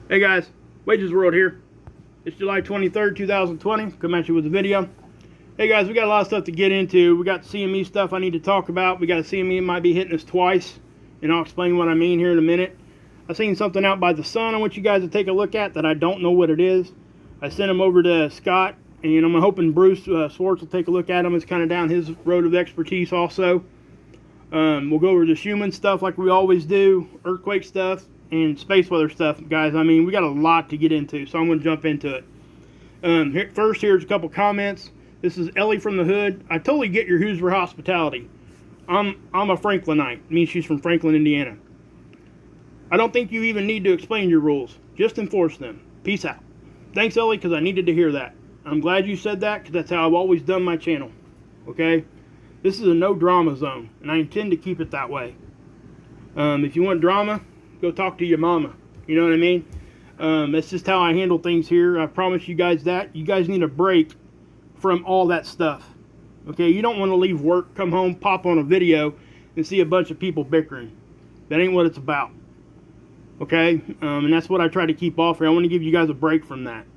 Hey guys, Wages World here. It's July 23rd, 2020. Come at you with a video. Hey guys, we got a lot of stuff to get into. We got CME stuff I need to talk about. We got a CME that might be hitting us twice, and I'll explain what I mean here in a minute. I seen something out by the sun I want you guys to take a look at that I don't know what it is. I sent them over to Scott, and I'm hoping Bruce Swartz will take a look at them. It's kind of down his road of expertise also. We'll go over the Schumann stuff like we always do, earthquake stuff, and space weather stuff, guys. I mean, we got a lot to get into, so I'm going to jump into it. Here's a couple comments. This is Ellie from the Hood. I totally get your Hoosier hospitality. I'm a Franklinite. It means she's from Franklin, Indiana. I don't think you even need to explain your rules. Just enforce them. Peace out. Thanks, Ellie, because I needed to hear that. I'm glad you said that, because that's how I've always done my channel. Okay? This is a no drama zone, and I intend to keep it that way. If you want drama, go talk to your mama. You know what I mean? That's just how I handle things here. I promise you guys that. You guys need a break from all that stuff. Okay? You don't want to leave work, come home, pop on a video, and see a bunch of people bickering. That ain't what it's about. Okay? And that's what I try to keep off here. I want to give you guys a break from that.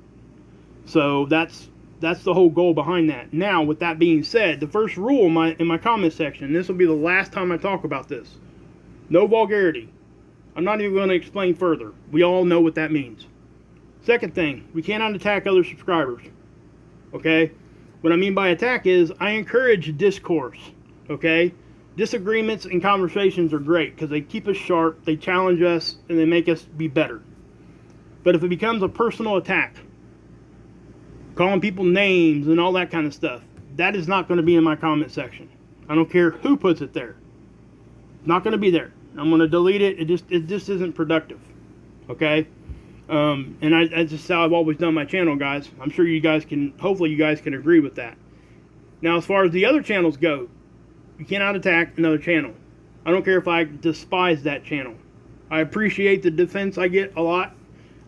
So that's the whole goal behind that. Now, with that being said, the first rule in my comment section, and this will be the last time I talk about this. No vulgarity. I'm not even going to explain further. We all know what that means. Second thing, we cannot attack other subscribers. Okay? What I mean by attack is I encourage discourse. Okay? Disagreements and conversations are great because they keep us sharp, they challenge us, and they make us be better. But if it becomes a personal attack, calling people names and all that kind of stuff, that is not going to be in my comment section. I don't care who puts it there. It's not going to be there. I'm going to delete it. It just isn't productive. Okay? And that's just how I've always done my channel, guys. I'm sure you guys can, hopefully you guys can agree with that. Now, as far as the other channels go, you cannot attack another channel. I don't care if I despise that channel. I appreciate the defense I get a lot.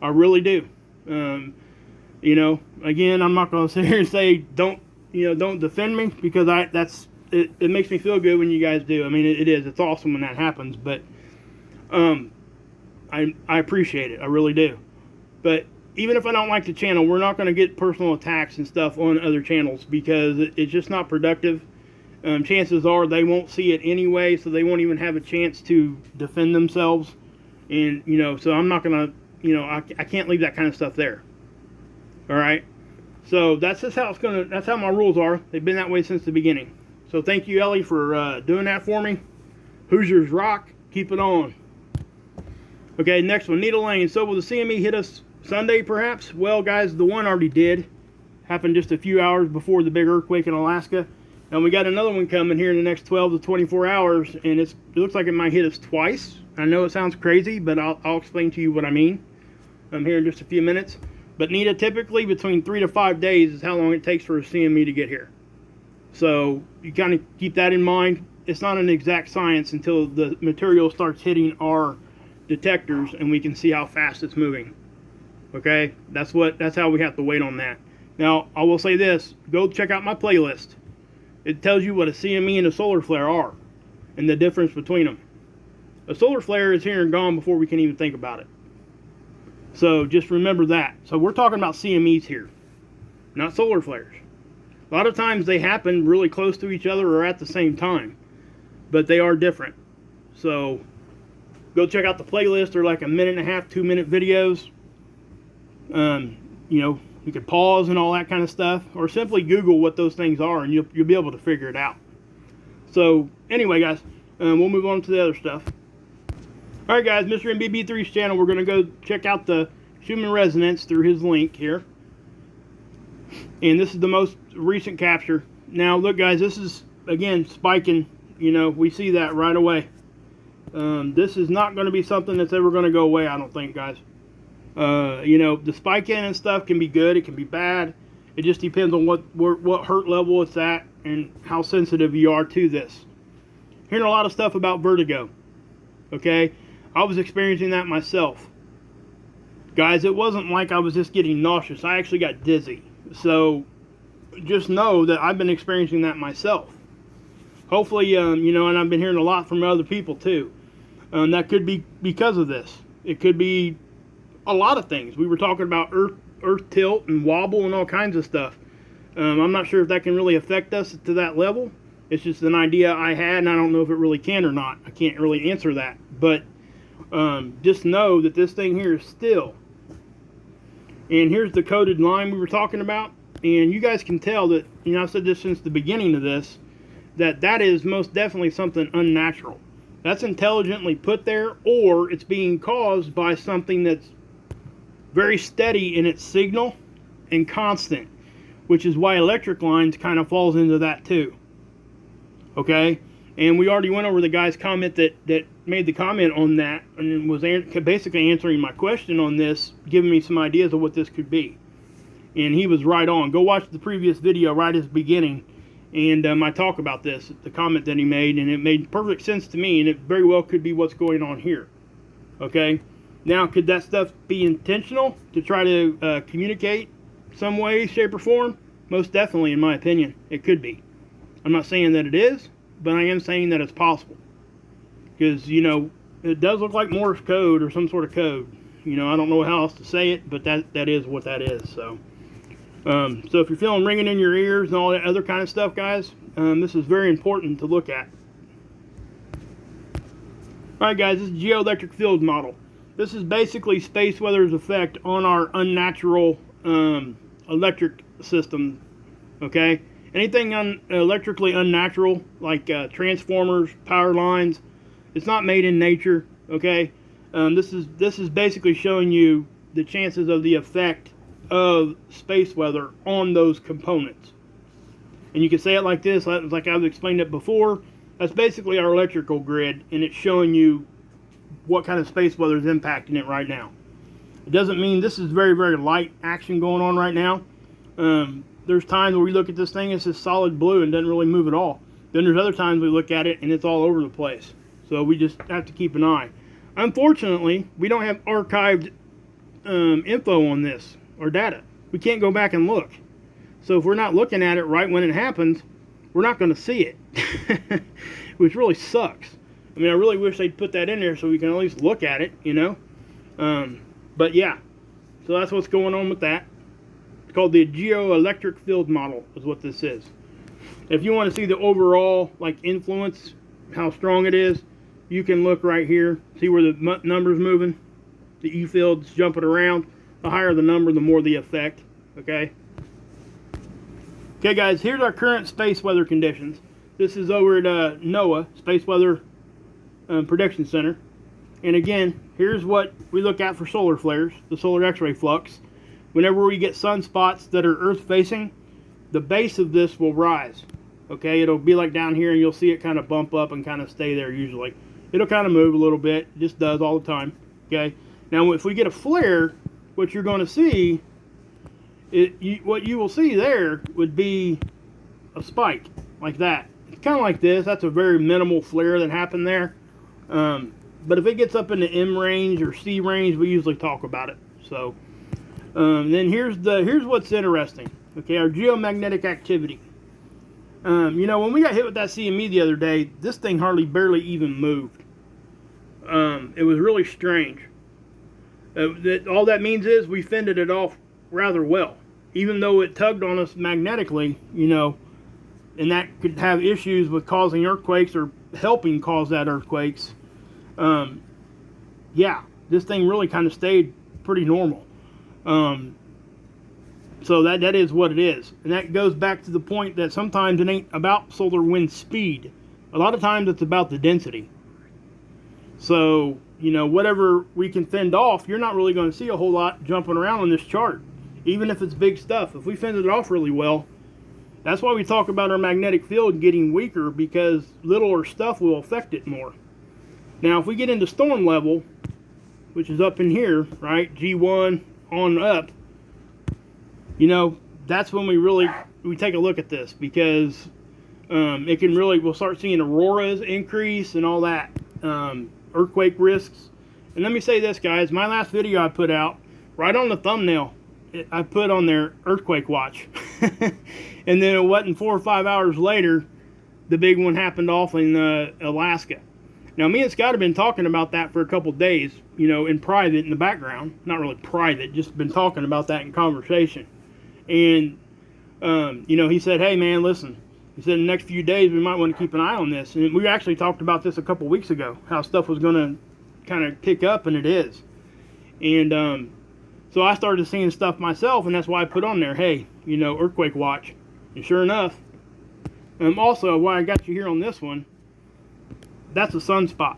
I really do. You know, again, I'm not going to sit here and say don't defend me, because it makes me feel good when you guys do. I mean, it's awesome when that happens, but I appreciate it. I really do. But even if I don't like the channel, we're not going to get personal attacks and stuff on other channels, because it's just not productive. Chances are they won't see it anyway, so they won't even have a chance to defend themselves. And, so I'm not going to, I can't leave that kind of stuff there. All right, so that's just how that's how my rules are. They've been that way since the beginning. So thank you, Ellie, for doing that for me. Hoosiers rock. Keep it on. Okay, next one, Needle Lane. So will the CME hit us Sunday, perhaps? Well, guys, the one already did. Happened just a few hours before the big earthquake in Alaska. And we got another one coming here in the next 12 to 24 hours, and it looks like it might hit us twice. I know it sounds crazy, but I'll explain to you what I mean here in just a few minutes. But NETA, typically between 3 to 5 days is how long it takes for a CME to get here. So you kind of keep that in mind. It's not an exact science until the material starts hitting our detectors and we can see how fast it's moving. Okay, that's how we have to wait on that. Now, I will say this: go check out my playlist. It tells you what a CME and a solar flare are and the difference between them. A solar flare is here and gone before we can even think about it. So just remember that. So we're talking about CMEs here, not solar flares. A lot of times they happen really close to each other or at the same time, but they are different. So go check out the playlist. They're like a 1.5 to 2 minute videos. You could pause and all that kind of stuff, or simply Google what those things are, and you'll be able to figure it out. So anyway, guys, we'll move on to the other stuff. Alright guys, Mr. MBB3's channel, we're going to go check out the Schumann resonance through his link here. And this is the most recent capture. Now look guys, this is, again, spiking. We see that right away. This is not going to be something that's ever going to go away, I don't think, guys. The spiking and stuff can be good, it can be bad. It just depends on what hurt level it's at and how sensitive you are to this. Hearing a lot of stuff about vertigo. Okay? I was experiencing that myself. Guys, it wasn't like I was just getting nauseous. I actually got dizzy. So just know that I've been experiencing that myself. Hopefully, and I've been hearing a lot from other people too. That could be because of this. It could be a lot of things. We were talking about earth tilt and wobble and all kinds of stuff. I'm not sure if that can really affect us to that level. It's just an idea I had, and I don't know if it really can or not. I can't really answer that. But just know that this thing here is still. And here's the coded line we were talking about. And you guys can tell that, you know, I've said this since the beginning of this, that is most definitely something unnatural. That's intelligently put there, or it's being caused by something that's very steady in its signal and constant, which is why electric lines kind of falls into that too. Okay, and we already went over the guy's comment that made the comment on that, and was basically answering my question on this, giving me some ideas of what this could be. And he was right on. Go watch the previous video right at the beginning, and I talk about this, the comment that he made, and it made perfect sense to me, and it very well could be what's going on here. Okay, now could that stuff be intentional to try to communicate some way, shape, or form? Most definitely, in my opinion, it could be. I'm not saying that it is, but I am saying that it's possible. Because, you know, it does look like Morse code or some sort of code. You know, I don't know how else to say it, but that is what that is. So if you're feeling ringing in your ears and all that other kind of stuff, guys, this is very important to look at. Alright guys, this is geoelectric field model. This is basically space weather's effect on our unnatural electric system. Okay? Anything electrically unnatural, like transformers, power lines, it's not made in nature. Okay? This is basically showing you the chances of the effect of space weather on those components. And you can say it like this, like I've explained it before. That's basically our electrical grid, and it's showing you what kind of space weather is impacting it right now. It doesn't mean this is very, very light action going on right now. There's times where we look at this thing, it's just solid blue and doesn't really move at all. Then there's other times we look at it and it's all over the place. So we just have to keep an eye. Unfortunately, we don't have archived info on this, or data. We can't go back and look. So if we're not looking at it right when it happens, we're not going to see it. Which really sucks. I mean, I really wish they'd put that in there so we can at least look at it, you know. But yeah, so that's what's going on with that. It's called the geoelectric field model is what this is. If you want to see the overall like influence, how strong it is, you can look right here. See where the number's moving? The E field's jumping around. The higher the number, the more the effect. Okay? Okay guys, here's our current space weather conditions. This is over at NOAA, Space Weather Prediction Center. And again, here's what we look at for solar flares, the solar X-ray flux. Whenever we get sunspots that are Earth facing, the base of this will rise. Okay, it'll be like down here and you'll see it kind of bump up and kind of stay there usually. It'll kind of move a little bit, it just does all the time. Okay, now if we get a flare, what you're going to see, what you will see there would be a spike like that. It's kind of like this. That's a very minimal flare that happened there. But if it gets up in the M range or C range, we usually talk about it. So then here's what's interesting. Okay, our geomagnetic activity. You know, when we got hit with that CME the other day, this thing barely even moved. It was really strange. All that means is we fended it off rather well. Even though it tugged on us magnetically, you know, and that could have issues with causing earthquakes or helping cause that earthquakes. Yeah, this thing really kind of stayed pretty normal. So that is what it is. And that goes back to the point that sometimes it ain't about solar wind speed. A lot of times it's about the density. So, you know, whatever we can fend off, you're not really going to see a whole lot jumping around on this chart. Even if it's big stuff. If we fend it off really well, that's why we talk about our magnetic field getting weaker, because littler stuff will affect it more. Now, if we get into storm level, which is up in here, right, G1 on up, you know, that's when we take a look at this, because it can really, we'll start seeing auroras increase and all that, earthquake risks. And let me say this, guys, my last video I put out, right on the thumbnail, I put on there earthquake watch. And then it wasn't 4 or 5 hours later, the big one happened off in Alaska. Now, me and Scott have been talking about that for a couple days, you know, in private, in the background. Not really private, just been talking about that in conversation. And, you know, he said, hey, man, listen. He said, in the next few days, we might want to keep an eye on this. And we actually talked about this a couple weeks ago, how stuff was going to kind of pick up, and it is. And so I started seeing stuff myself, and that's why I put on there, hey, you know, earthquake watch. And sure enough, also, why I got you here on this one, that's a sunspot.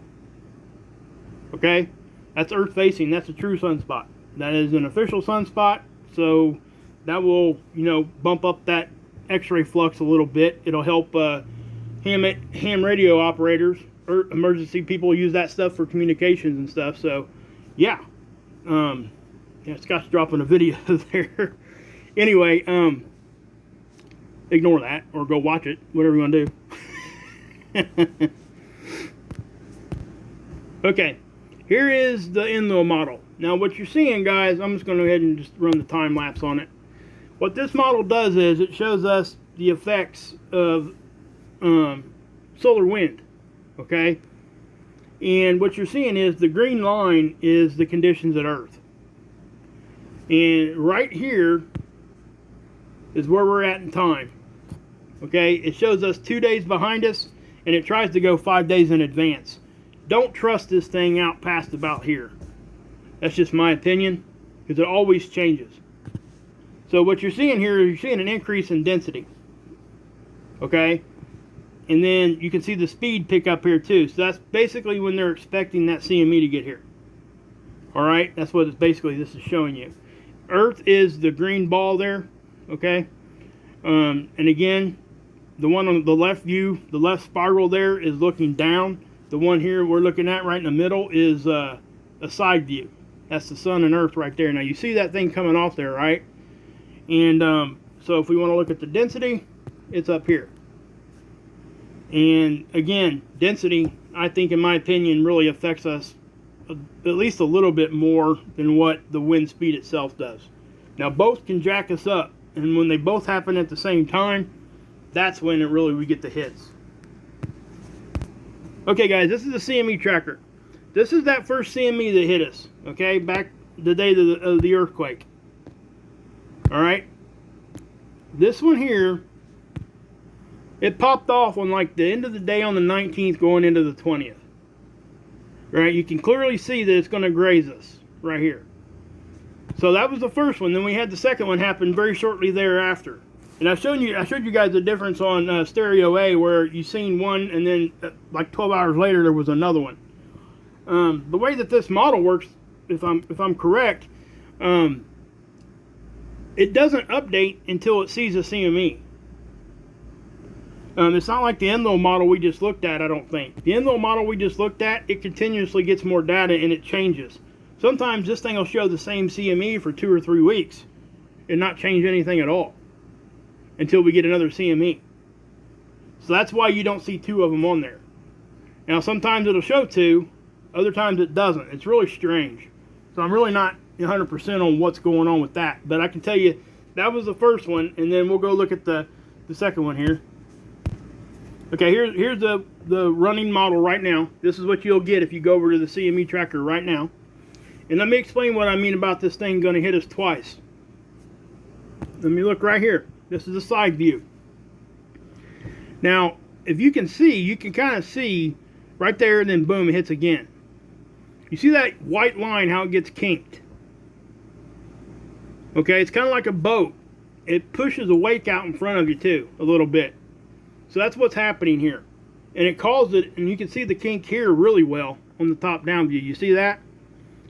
Okay? That's earth facing. That's a true sunspot. That is an official sunspot, so that will, you know, bump up that X-ray flux a little bit. It'll help ham radio operators or emergency people use that stuff for communications and stuff. So, yeah. Yeah, Scott's dropping a video there. Anyway, ignore that or go watch it, whatever you want to do. Okay, here is the Enlil model. Now, what you're seeing, guys, I'm just going to go ahead and just run the time lapse on it. What this model does is it shows us the effects of solar wind, okay? And what you're seeing is the green line is the conditions at Earth. And right here is where we're at in time, okay? It shows us 2 days behind us, and it tries to go 5 days in advance. Don't trust this thing out past about here. That's just my opinion, because it always changes. So what you're seeing here is you're seeing an increase in density. Okay? And then you can see the speed pick up here too. So that's basically when they're expecting that CME to get here. Alright? That's what it's basically this is showing you. Earth is the green ball there. Okay? And again, the one on the left view, the left spiral there is looking down. The one here we're looking at right in the middle is a side view. That's the sun and Earth right there. Now you see that thing coming off there, right? And so if we want to look at the density, it's up here. And again, density, I think in my opinion, really affects us at least a little bit more than what the wind speed itself does. Now both can jack us up, and when they both happen at the same time, that's when it really we get the hits. Okay guys, this is the CME Tracker. This is that first CME that hit us, okay, back the day of the earthquake. Alright, this one here, it popped off on like the end of the day on the 19th going into the 20th. Right, you can clearly see that it's going to graze us right here. So that was the first one. Then we had the second one happen very shortly thereafter. And I showed you guys the difference on Stereo A, where you seen one and then like 12 hours later there was another one. The way that this model works, if I'm correct, it doesn't update until it sees a CME. It's not like the Enlil model we just looked at, I don't think. The Enlil model we just looked at, it continuously gets more data and it changes. Sometimes this thing will show the same CME for 2 or 3 weeks and not change anything at all until we get another CME. So that's why you don't see 2 of them on there. Now sometimes it'll show 2, other times it doesn't. It's really strange. So I'm really not 100% on what's going on with that. But I can tell you that was the first one, and then we'll go look at the second one here. Okay, here's the running model right now. This is what you'll get if you go over to the CME Tracker right now. And let me explain what I mean about this thing going to hit us twice. Let me look right here. This is a side view. Now, if you can see, you can kind of see right there, and then boom, it hits again. You see that white line, how it gets kinked? Okay, it's kind of like a boat. It pushes a wake out in front of you too, a little bit. So that's what's happening here. And it caused it, and you can see the kink here really well on the top down view. You see that?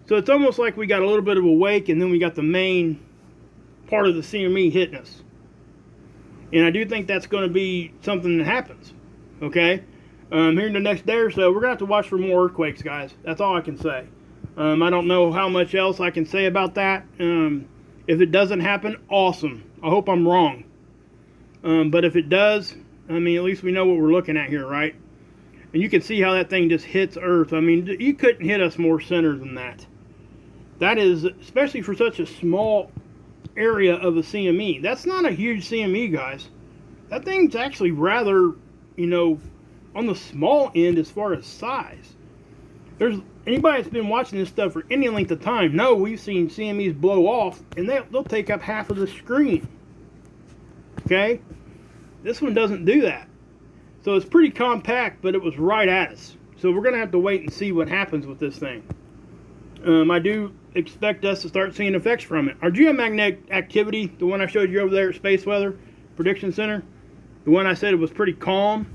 So it's almost like we got a little bit of a wake, and then we got the main part of the CME hitting us. And I do think that's going to be something that happens. Okay? Here in the next day or so, we're going to have to watch for more earthquakes, guys. That's all I can say. I don't know how much else I can say about that. If it doesn't happen, awesome. I hope I'm wrong. But if it does, I mean, at least we know what we're looking at here, right? And you can see how that thing just hits Earth. I mean, you couldn't hit us more center than that. That is, especially for such a small area of a CME. That's not a huge CME, guys. That thing's actually rather, you know, on the small end as far as size. There's anybody that's been watching this stuff for any length of time know we've seen CMEs blow off, and they'll take up half of the screen. Okay? This one doesn't do that. So it's pretty compact, but it was right at us. So we're going to have to wait and see what happens with this thing. I do expect us to start seeing effects from it. Our geomagnetic activity, the one I showed you over there at Space Weather Prediction Center, the one I said it was pretty calm,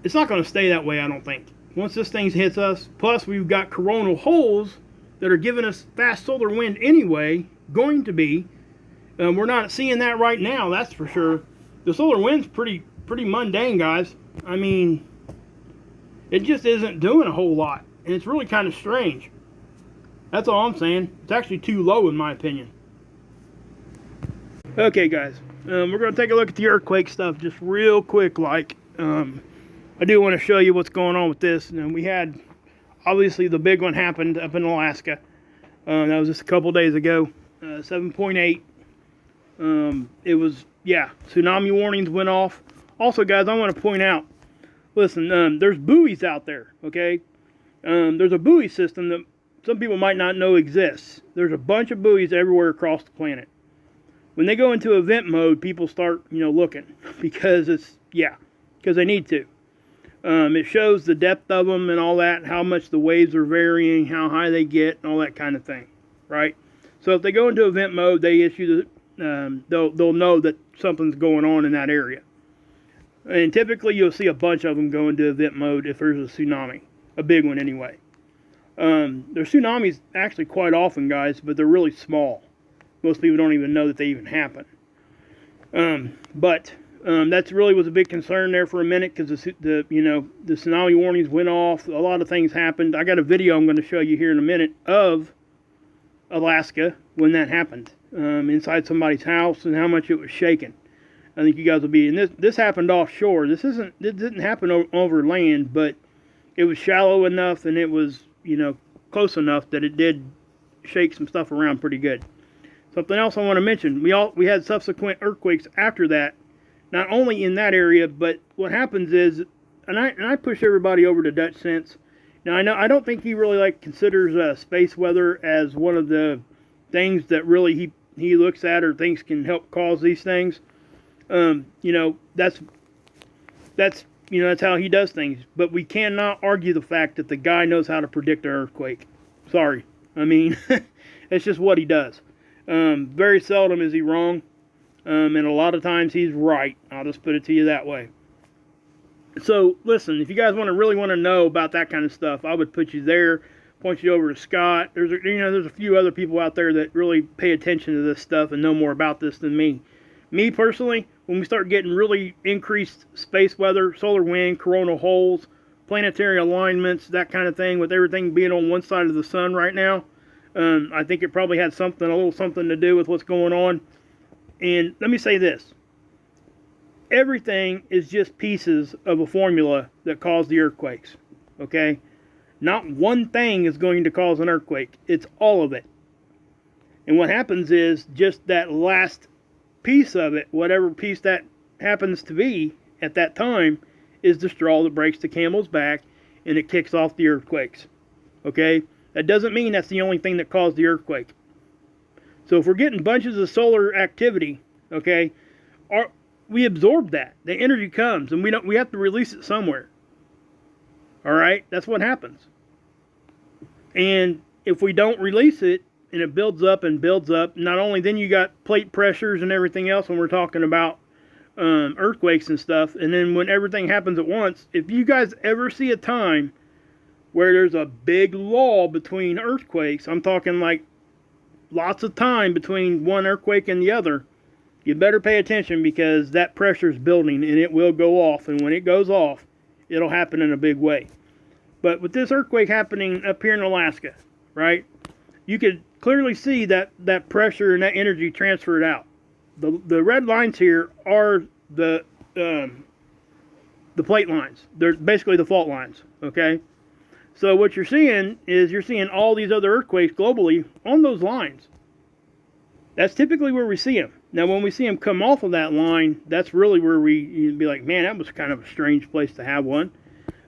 it's not going to stay that way, I don't think. Once this thing hits us, plus we've got coronal holes that are giving us fast solar wind anyway, going to be. We're not seeing that right now, that's for sure. The solar wind's pretty mundane, guys. I mean, it just isn't doing a whole lot, and it's really kind of strange. That's all I'm saying. It's actually too low in my opinion. Okay, guys, we're going to take a look at the earthquake stuff just real quick. I do want to show you what's going on with this. And we had, obviously, the big one happened up in Alaska. That was just a couple days ago. 7.8. It was, yeah, tsunami warnings went off. Also, guys, I want to point out, listen, there's buoys out there, okay? There's a buoy system that some people might not know exists. There's a bunch of buoys everywhere across the planet. When they go into event mode, people start, looking because because they need to. It shows the depth of them and all that, how much the waves are varying, how high they get, and all that kind of thing, right? So if they go into event mode, they issue they'll know that something's going on in that area. And typically you'll see a bunch of them go into event mode if there's a tsunami, a big one anyway. There's tsunamis actually quite often, guys, but they're really small. Most people don't even know that they even happen. But that's really was a big concern there for a minute because the tsunami warnings went off. A lot of things happened. I got a video I'm going to show you here in a minute of Alaska when that happened, inside somebody's house and how much it was shaking. I think you guys will be. And this happened offshore. It didn't happen over land, but it was shallow enough and it was close enough that it did shake some stuff around pretty good. Something else I want to mention: we had subsequent earthquakes after that. Not only in that area, but what happens is, and I push everybody over to Dutch Sense. Now I don't think he really considers space weather as one of the things that really he looks at or thinks can help cause these things. That's how he does things. But we cannot argue the fact that the guy knows how to predict an earthquake. Sorry, I mean it's just what he does. Very seldom is he wrong. And a lot of times he's right. I'll just put it to you that way. So, listen, if you guys really want to know about that kind of stuff, I would put you there, point you over to Scott. There's a few other people out there that really pay attention to this stuff and know more about this than me. Me, personally, when we start getting really increased space weather, solar wind, coronal holes, planetary alignments, that kind of thing, with everything being on one side of the sun right now, I think it probably had a little something to do with what's going on. And let me say this. Everything is just pieces of a formula that cause the earthquakes. Okay? Not one thing is going to cause an earthquake. It's all of it. And what happens is just that last piece of it, whatever piece that happens to be at that time, is the straw that breaks the camel's back and it kicks off the earthquakes. Okay? That doesn't mean that's the only thing that caused the earthquake. So if we're getting bunches of solar activity, okay, we absorb that. The energy comes, and we have to release it somewhere. All right, that's what happens. And if we don't release it, and it builds up and builds up, not only then you got plate pressures and everything else when we're talking about earthquakes and stuff, and then when everything happens at once, if you guys ever see a time where there's a big lull between earthquakes, I'm talking like lots of time between one earthquake and the other, you better pay attention because that pressure is building and it will go off. And when it goes off, it'll happen in a big way. But with this earthquake happening up here in Alaska, right, you could clearly see that pressure and that energy transferred out. The red lines here are the plate lines. They're basically the fault lines, okay? So what you're seeing is all these other earthquakes globally on those lines. That's typically where we see them. Now, when we see them come off of that line, that's really where you'd be like, man, that was kind of a strange place to have one.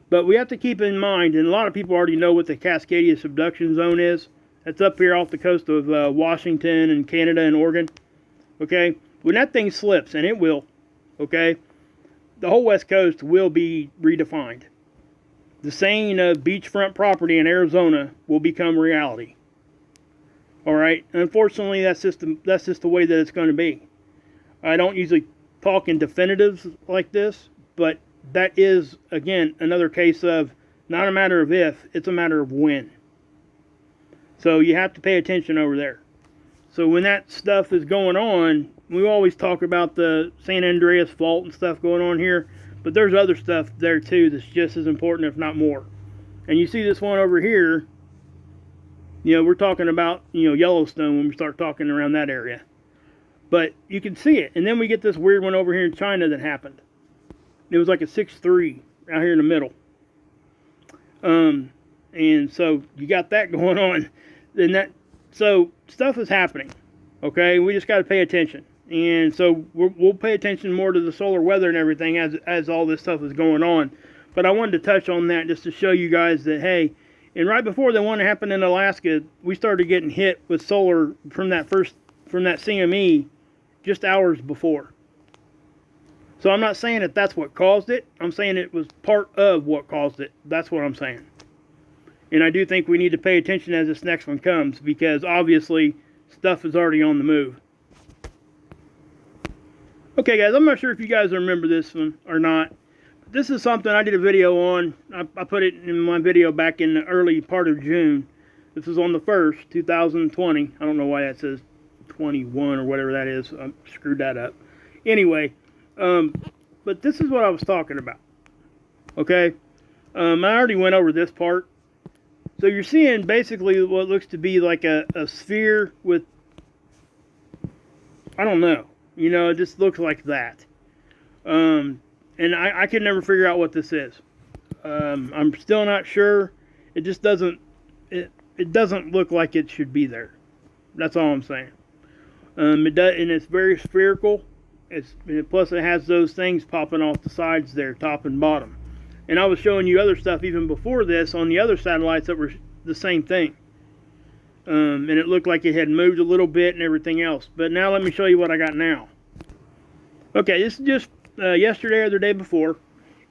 But we have to keep in mind, and a lot of people already know what the Cascadia subduction zone is. That's up here off the coast of Washington and Canada and Oregon. Okay, when that thing slips, and it will, okay, the whole West Coast will be redefined. The saying of beachfront property in Arizona will become reality. All right, unfortunately, that's just the way that it's going to be. I don't usually talk in definitives like this, but that is, again, another case of not a matter of if, it's a matter of when. So you have to pay attention over there. So when that stuff is going on, we always talk about the San Andreas fault and stuff going on here, but there's other stuff there too that's just as important, if not more. And you see this one over here, you know, we're talking about, you know, Yellowstone when we start talking around that area. But you can see it. And then we get this weird one over here in China that happened. It was like a 6.3 out here in the middle. And so you got that going on. So stuff is happening. Okay, we just got to pay attention. And so we'll pay attention more to the solar weather and everything as all this stuff is going on. But I wanted to touch on that just to show you guys that, hey, and right before the one that happened in Alaska, we started getting hit with solar from that CME just hours before. So I'm not saying that that's what caused it. I'm saying it was part of what caused it. That's what I'm saying. And I do think we need to pay attention as this next one comes, because obviously stuff is already on the move. Okay, guys, I'm not sure if you guys remember this one or not. This is something I did a video on. I put it in my video back in the early part of June. This was on the 1st, 2020. I don't know why that says 21 or whatever that is. I screwed that up. Anyway, but this is what I was talking about. Okay? I already went over this part. So you're seeing basically what looks to be like a sphere with, I don't know. You know, it just looks like that. And I can never figure out what this is. I'm still not sure. It just doesn't, it doesn't look like it should be there. That's all I'm saying. It does, and it's very spherical. Plus it has those things popping off the sides there, top and bottom. And I was showing you other stuff even before this on the other satellites that were the same thing. And it looked like it had moved a little bit and everything else. But now let me show you what I got now. Okay, this is just yesterday or the day before.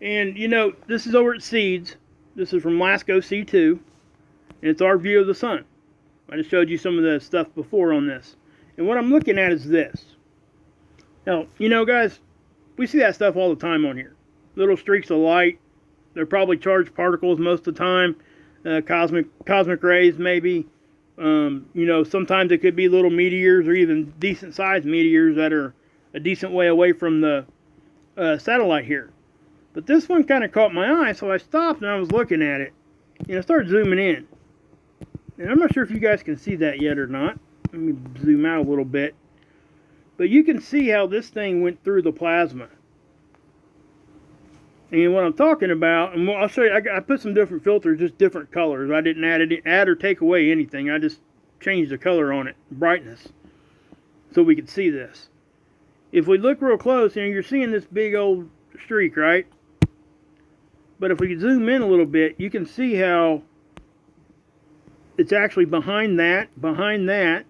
And, you know, this is over at Seeds. This is from LASCO C2. And it's our view of the sun. I just showed you some of the stuff before on this. And what I'm looking at is this. Now, you know, guys, we see that stuff all the time on here. Little streaks of light. They're probably charged particles most of the time. Cosmic rays, maybe. You know, sometimes it could be little meteors or even decent-sized meteors that are a decent way away from the satellite here. But this one kind of caught my eye, so I stopped and I was looking at it. And I started zooming in. And I'm not sure if you guys can see that yet or not. Let me zoom out a little bit. But you can see how this thing went through the plasma. And what I'm talking about, and I'll show you, I put some different filters, just different colors. I didn't add or take away anything. I just changed the color on it, brightness, so we could see this. If we look real close, you know, you're seeing this big old streak, right? But if we could zoom in a little bit, you can see how it's actually behind that, and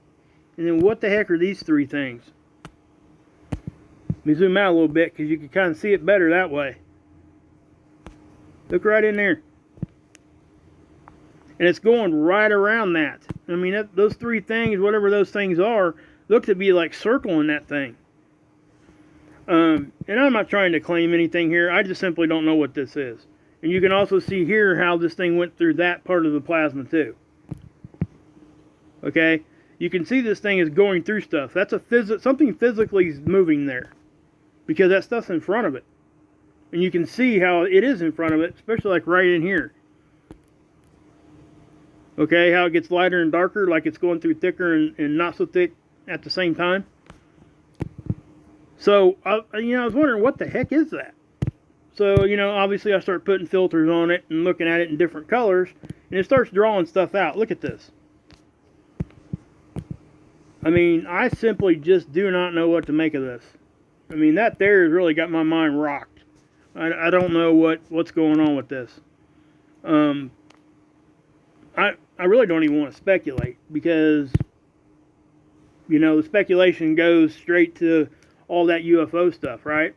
then what the heck are these three things? Let me zoom out a little bit because you can kind of see it better that way. Look right in there. And it's going right around that. I mean, those three things, whatever those things are, look to be like circling that thing. And I'm not trying to claim anything here. I just simply don't know what this is. And you can also see here how this thing went through that part of the plasma too. Okay? You can see this thing is going through stuff. That's something physically is moving there. Because that stuff's in front of it. And you can see how it is in front of it, especially like right in here. Okay, how it gets lighter and darker, like it's going through thicker and not so thick at the same time. So, I was wondering, what the heck is that? So, you know, obviously I start putting filters on it and looking at it in different colors, and it starts drawing stuff out. Look at this. I mean, I simply just do not know what to make of this. I mean, that there has really got my mind rocked. I don't know what's going on with this. I really don't even want to speculate, because, you know, the speculation goes straight to all that UFO stuff, right?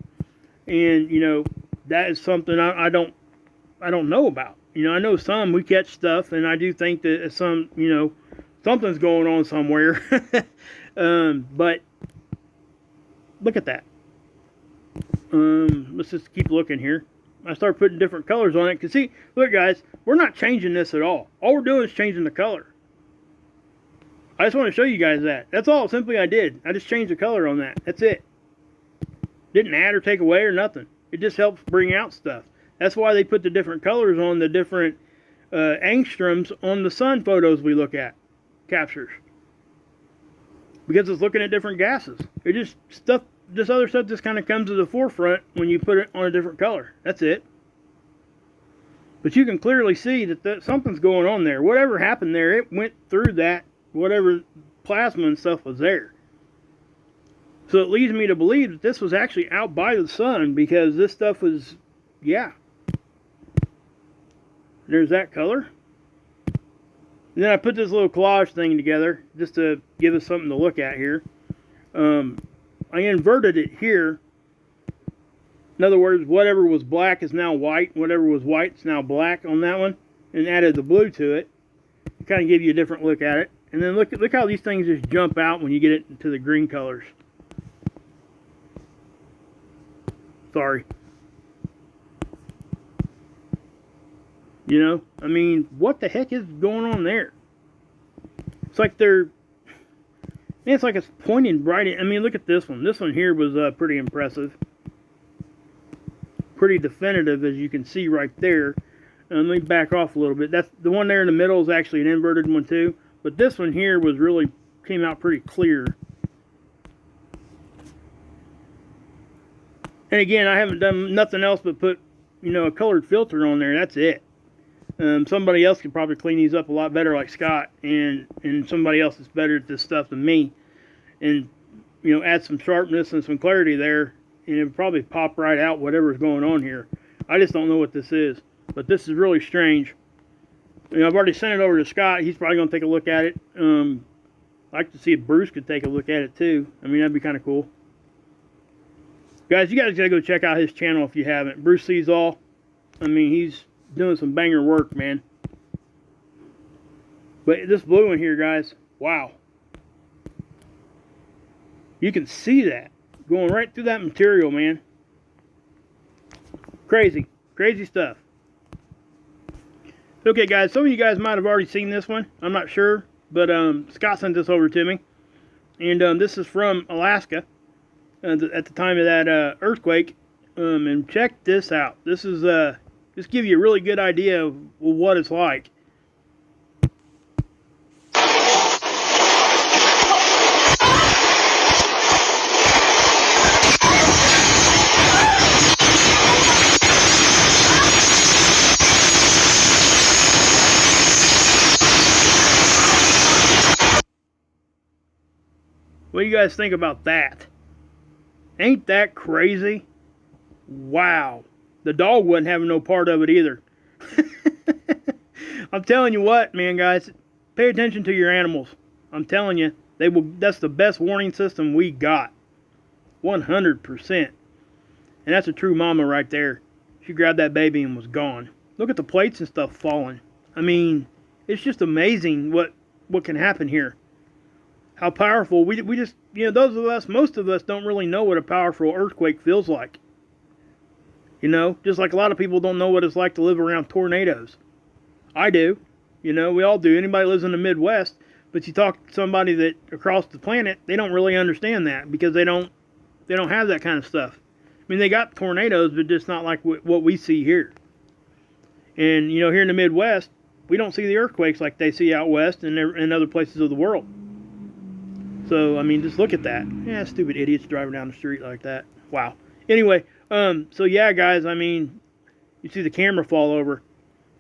And, you know, that is something I don't know about. You know, I know some, we catch stuff, and I do think that some, you know, something's going on somewhere. But look at that. Let's just keep looking here. I start putting different colors on it, because see, look guys, we're not changing this at all. All we're doing is changing the color. I just want to show you guys that. That's all simply I did. I just changed the color on that. That's it. Didn't add or take away or nothing. It just helps bring out stuff. That's why they put the different colors on the different angstroms on the sun photos we look at, captures. Because it's looking at different gases. It just stuff, this other stuff just kind of comes to the forefront when you put it on a different color. That's it. But you can clearly see that something's going on there. Whatever happened there, it went through that, whatever plasma and stuff was there. So it leads me to believe that this was actually out by the sun, because this stuff was, yeah. There's that color. And then I put this little collage thing together just to give us something to look at here. I inverted it here. In other words, whatever was black is now white. Whatever was white is now black on that one. And added the blue to it. Kind of give you a different look at it. And then look how these things just jump out when you get it into the green colors. Sorry. You know, I mean, what the heck is going on there? It's like it's like it's pointing right in. I mean, look at this one. This one here was pretty impressive. Pretty definitive, as you can see right there. Let me back off a little bit. That's the one there in the middle is actually an inverted one too. But this one here was really, came out pretty clear. And again, I haven't done nothing else but put, you know, a colored filter on there. That's it. Somebody else could probably clean these up a lot better, like Scott, and somebody else is better at this stuff than me, and, you know, add some sharpness and some clarity there, and it would probably pop right out whatever's going on here. I just don't know what this is, but this is really strange. You know, I've already sent it over to Scott. He's probably going to take a look at it. I'd like to see if Bruce could take a look at it too. I mean, that'd be kind of cool. Guys, you guys got to go check out his channel if you haven't. Bruce Sees All. I mean, he's doing some banger work, man. But this blue one here, guys, wow. You can see that going right through that material, man. Crazy. Crazy stuff. Okay, guys, some of you guys might have already seen this one. I'm not sure. But Scott sent this over to me. And this is from Alaska at the time of that earthquake. And check this out. This is just give you a really good idea of what it's like. What do you guys think about that? Ain't that crazy? Wow. The dog wasn't having no part of it either. I'm telling you what, man, guys. Pay attention to your animals. I'm telling you, they will. That's the best warning system we got. 100%. And that's a true mama right there. She grabbed that baby and was gone. Look at the plates and stuff falling. I mean, it's just amazing what can happen here. How powerful. We just, you know, those of us, most of us don't really know what a powerful earthquake feels like. You know, just like a lot of people don't know what it's like to live around tornadoes. I do. You know, we all do. Anybody lives in the Midwest, but you talk to somebody that across the planet, they don't really understand that because they don't have that kind of stuff. I mean, they got tornadoes, but just not like what we see here. And, you know, here in the Midwest, we don't see the earthquakes like they see out west and in other places of the world. So, I mean, just look at that. Yeah, stupid idiots driving down the street like that. Wow. Anyway, so yeah, guys, I mean, you see the camera fall over.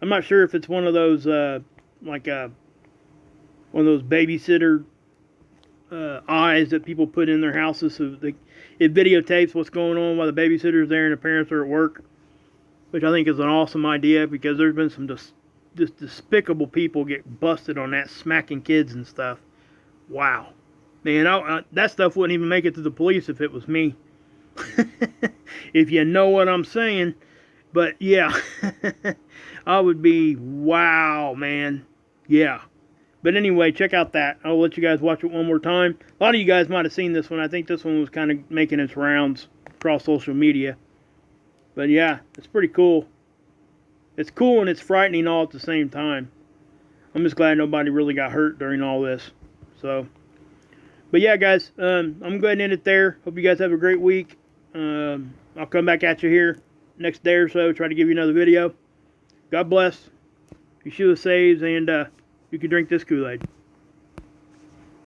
I'm not sure if it's one of those, one of those babysitter eyes that people put in their houses so it videotapes what's going on while the babysitter's there and the parents are at work. which I think is an awesome idea, because there's been some just despicable people get busted on that, smacking kids and stuff. Wow. Man, that stuff wouldn't even make it to the police if it was me. If you know what I'm saying. But yeah, I would be, wow, man. Yeah. But anyway, check out that. I'll let you guys watch it one more time. A lot of you guys might have seen this one. I think this one was kind of making its rounds across social media. But yeah, it's pretty cool. It's cool and it's frightening all at the same time. I'm just glad nobody really got hurt during all this. So, but yeah, guys, I'm going to go ahead and end it there. Hope you guys have a great week. I'll come back at you here next day or so, try to give you another video. God bless. Yeshua saves, and you can drink this Kool-Aid.